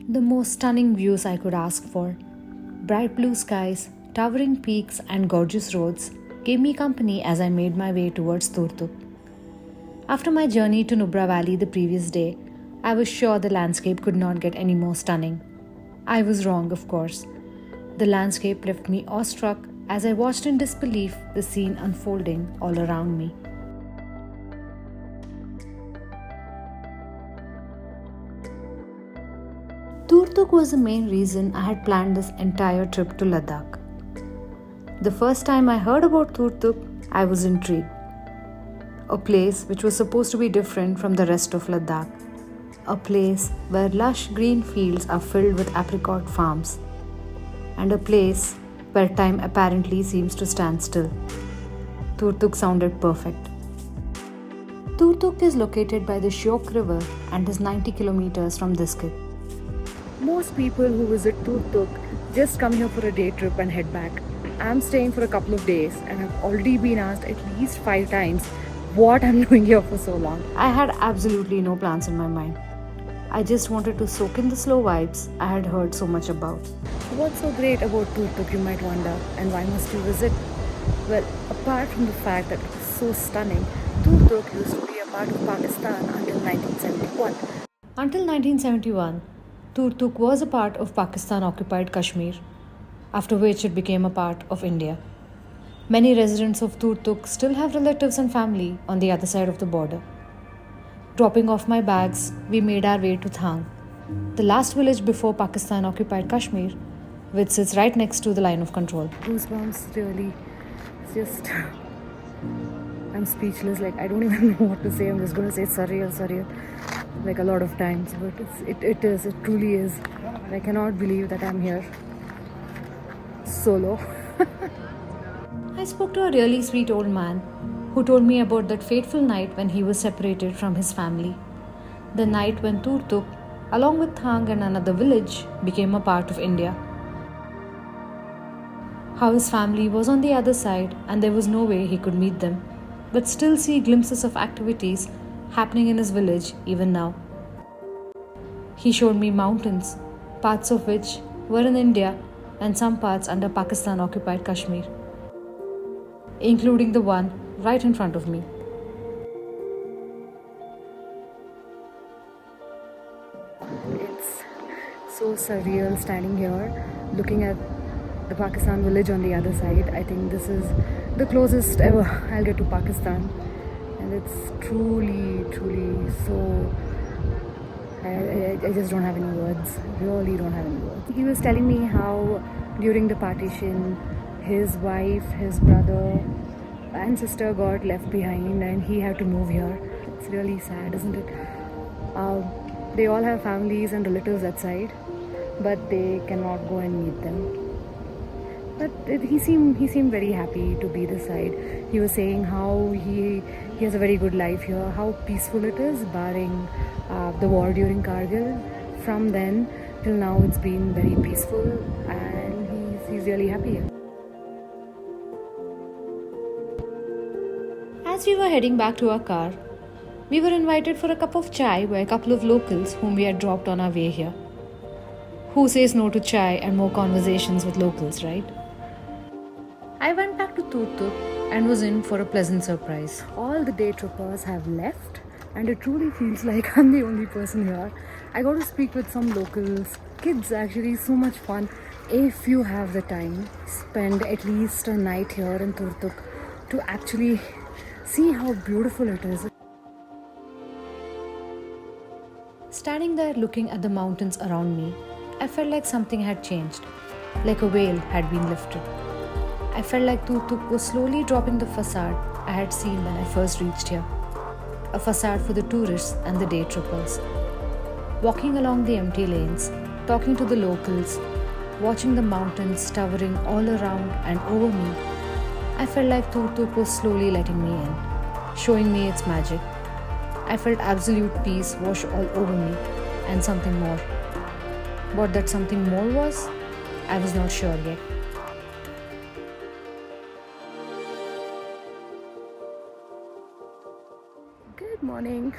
The most stunning views I could ask for. Bright blue skies, towering peaks, and gorgeous roads gave me company as I made my way towards Turtuk. After my journey to Nubra Valley the previous day, I was sure the landscape could not get any more stunning. I was wrong, of course. The landscape left me awestruck as I watched in disbelief the scene unfolding all around me. Turtuk was the main reason I had planned this entire trip to Ladakh. The first time I heard about Turtuk, I was intrigued. A place which was supposed to be different from the rest of Ladakh. A place where lush green fields are filled with apricot farms. And a place where time apparently seems to stand still. Turtuk sounded perfect. Turtuk is located by the Shyok River and is 90 kilometers from Diskit. Most people who visit Turtuk just come here for a day trip and head back. I'm staying for a couple of days and I've already been asked at least 5 times what I'm doing here for so long. I had absolutely no plans in my mind. I just wanted to soak in the slow vibes I had heard so much about. What's so great about Turtuk, you might wonder, and why must you visit? Well, apart from the fact that it is so stunning, Turtuk used to be a part of Pakistan until 1971. Until 1971, Turtuk was a part of Pakistan-occupied Kashmir, after which it became a part of India. Many residents of Turtuk still have relatives and family on the other side of the border. Dropping off my bags, we made our way to Thang, the last village before Pakistan-occupied Kashmir, which sits right next to the line of control. Goosebumps, really. It's just... I'm speechless, I don't even know what to say. I'm just going to say surreal, like a lot of times, but it truly is. I cannot believe that I'm here solo. I spoke to a really sweet old man who told me about that fateful night when he was separated from his family. The night when Turtuk, along with Thang and another village, became a part of India. How his family was on the other side and there was no way he could meet them, but still see glimpses of activities happening in his village even now. He showed me mountains, parts of which were in India and some parts under Pakistan-occupied Kashmir, including the one right in front of me. It's so surreal standing here, looking at the Pakistan village on the other side. I think this is the closest ever I'll get to Pakistan, and it's truly so... I just don't have any words, really don't have any words. He was telling me how during the partition, his wife, his brother and sister got left behind and he had to move here. It's really sad, isn't it? They all have families and relatives that side, but they cannot go and meet them. But he seemed very happy to be this side. He was saying how he has a very good life here, how peaceful it is, barring the war during Kargil. From then till now, it's been very peaceful, and he's really happy here. As we were heading back to our car, we were invited for a cup of chai by a couple of locals whom we had dropped on our way here. Who says no to chai and more conversations with locals, right? I went back to Turtuk and was in for a pleasant surprise. All the day trippers have left and it truly feels like I'm the only person here. I got to speak with some locals. Kids, actually, so much fun. If you have the time, spend at least a night here in Turtuk to actually see how beautiful it is. Standing there looking at the mountains around me, I felt like something had changed, like a veil had been lifted. I felt like Turtuk was slowly dropping the facade I had seen when I first reached here. A facade for the tourists and the day trippers. Walking along the empty lanes, talking to the locals, watching the mountains towering all around and over me, I felt like Turtuk was slowly letting me in, showing me its magic. I felt absolute peace wash all over me and something more. What that something more was, I was not sure yet. Good morning.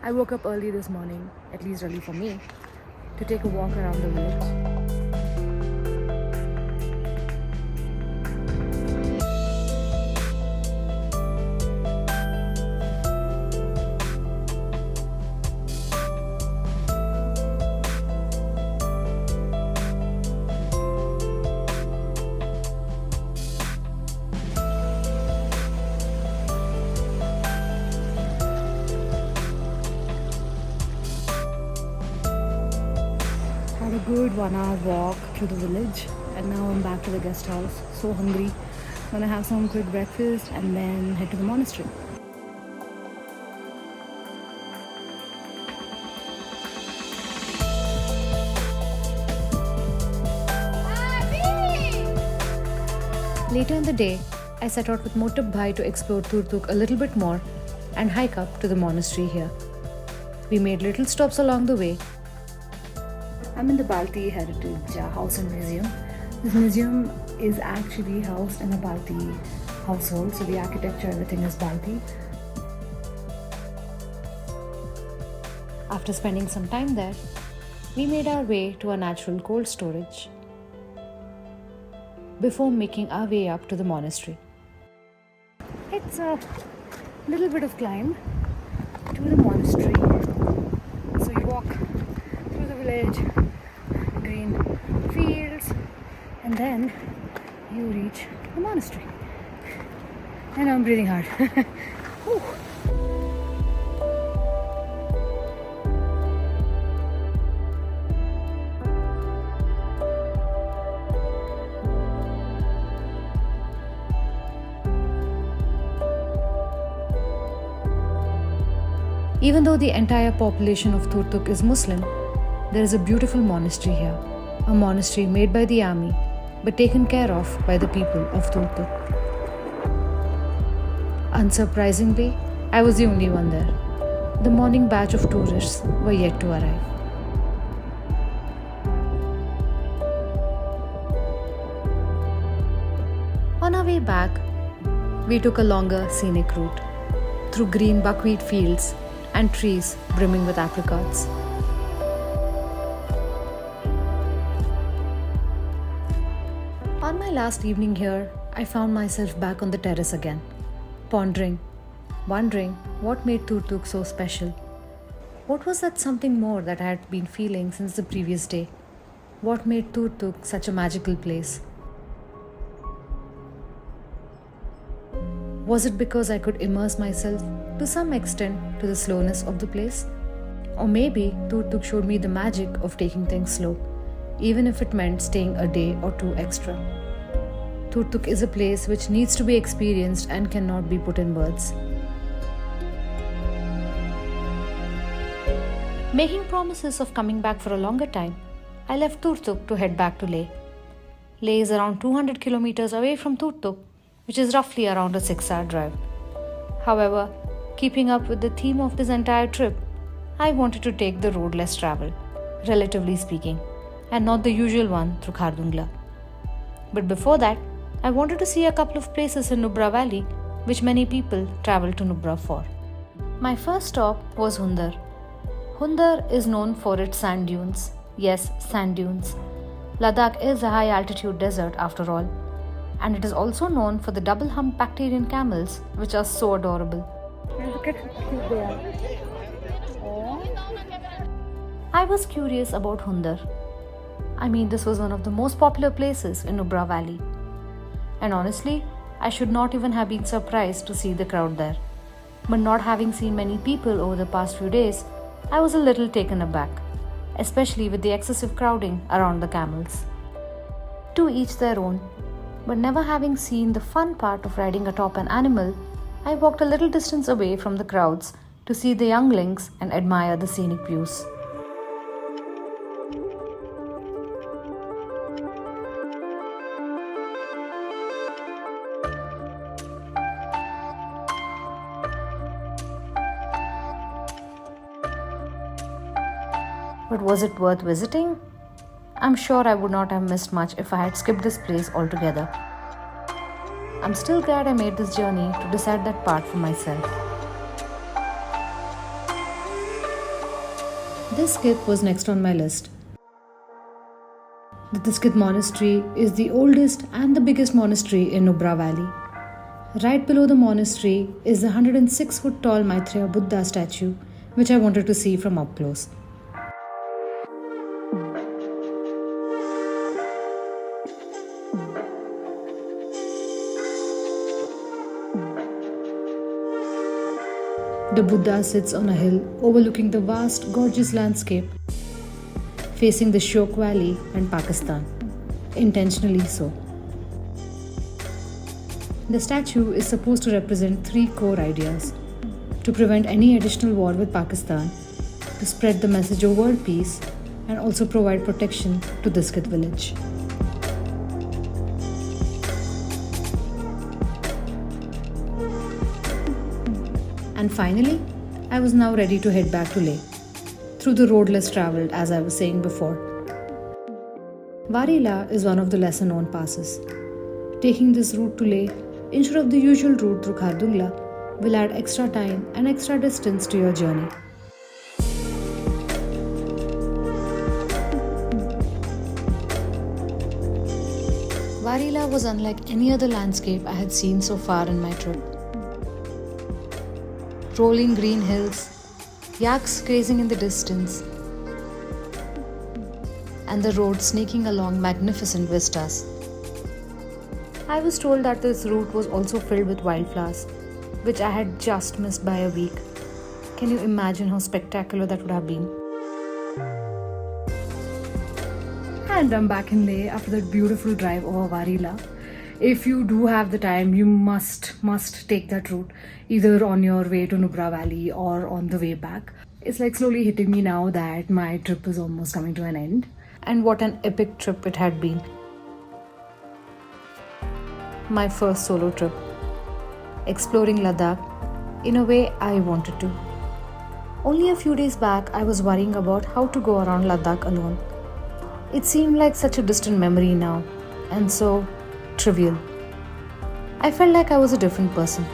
I woke up early this morning, at least early for me. to take a walk around the village. Had a good 1 hour walk through the village, and now I'm back to the guest house. So hungry. Gonna have some quick breakfast and then head to the monastery. Later in the day, I set out with Motab Bhai to explore Turtuk a little bit more and hike up to the monastery here. We made little stops along the way. I'm in the Balti Heritage House and Museum. This museum is actually housed in a Balti household, so the architecture, everything is Balti. After spending some time there, we made our way to a natural cold storage before making our way up to the monastery. It's a little bit of climb to the monastery. So you walk through the village, green fields, and then you reach the monastery. And I'm breathing hard. Whew. Even though the entire population of Turtuk is Muslim, there is a beautiful monastery here. A monastery made by the army, but taken care of by the people of Turtuk. Unsurprisingly, I was the only one there. The morning batch of tourists were yet to arrive. On our way back, we took a longer scenic route through green buckwheat fields and trees brimming with apricots. On my last evening here, I found myself back on the terrace again, pondering, wondering what made Turtuk so special. What was that something more that I had been feeling since the previous day? What made Turtuk such a magical place? Was it because I could immerse myself to some extent to the slowness of the place? Or maybe Turtuk showed me the magic of taking things slow, even if it meant staying a day or two extra. Turtuk is a place which needs to be experienced and cannot be put in words. Making promises of coming back for a longer time, I left Turtuk to head back to Leh. Leh is around 200 kilometers away from Turtuk, which is roughly around a 6-hour drive. However, keeping up with the theme of this entire trip, I wanted to take the road less traveled, relatively speaking, and not the usual one through Khardungla. But before that, I wanted to see a couple of places in Nubra Valley, which many people travel to Nubra for. My first stop was Hunder. Hunder is known for its sand dunes. Yes, sand dunes. Ladakh is a high altitude desert after all. And it is also known for the double hump Bactrian camels, which are so adorable. Look at how cute they are. Oh. I was curious about Hunder. I mean, this was one of the most popular places in Nubra Valley. And honestly, I should not even have been surprised to see the crowd there. But not having seen many people over the past few days, I was a little taken aback, especially with the excessive crowding around the camels. To each their own. But never having seen the fun part of riding atop an animal, I walked a little distance away from the crowds to see the younglings and admire the scenic views. But was it worth visiting? I'm sure I would not have missed much if I had skipped this place altogether. I'm still glad I made this journey to decide that part for myself. Diskit was next on my list. The Diskit Monastery is the oldest and the biggest monastery in Nubra Valley. Right below the monastery is the 106 foot tall Maitreya Buddha statue, which I wanted to see from up close. The Buddha sits on a hill overlooking the vast, gorgeous landscape, facing the Shyok Valley and Pakistan, intentionally so. The statue is supposed to represent three core ideas: to prevent any additional war with Pakistan, to spread the message of world peace, and also provide protection to Diskit village. And finally, I was now ready to head back to Leh, through the road less travelled, as I was saying before. Wari is one of the lesser known passes. Taking this route to Leh, instead of the usual route through Khardungla, will add extra time and extra distance to your journey. Wari was unlike any other landscape I had seen so far in my trip. Rolling green hills, yaks grazing in the distance, and the road sneaking along magnificent vistas. I was told that this route was also filled with wildflowers, which I had just missed by a week. Can you imagine how spectacular that would have been? And I'm back in Leh after that beautiful drive over Warila. If you do have the time, you must take that route, either on your way to Nubra Valley or on the way back. It's like slowly hitting me now that my trip is almost coming to an end. And what an epic trip it had been. My first solo trip. Exploring Ladakh in a way I wanted to. Only a few days back, I was worrying about how to go around Ladakh alone. It seemed like such a distant memory now, and so trivial. I felt like I was a different person,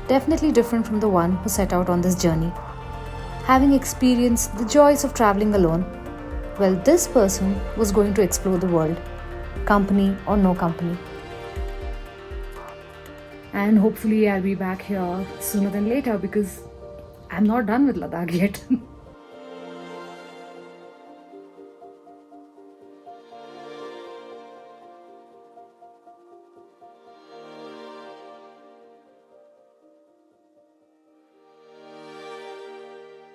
definitely different from the one who set out on this journey. Having experienced the joys of traveling alone, well, this person was going to explore the world, company or no company. And hopefully I'll be back here sooner than later because I'm not done with Ladakh yet.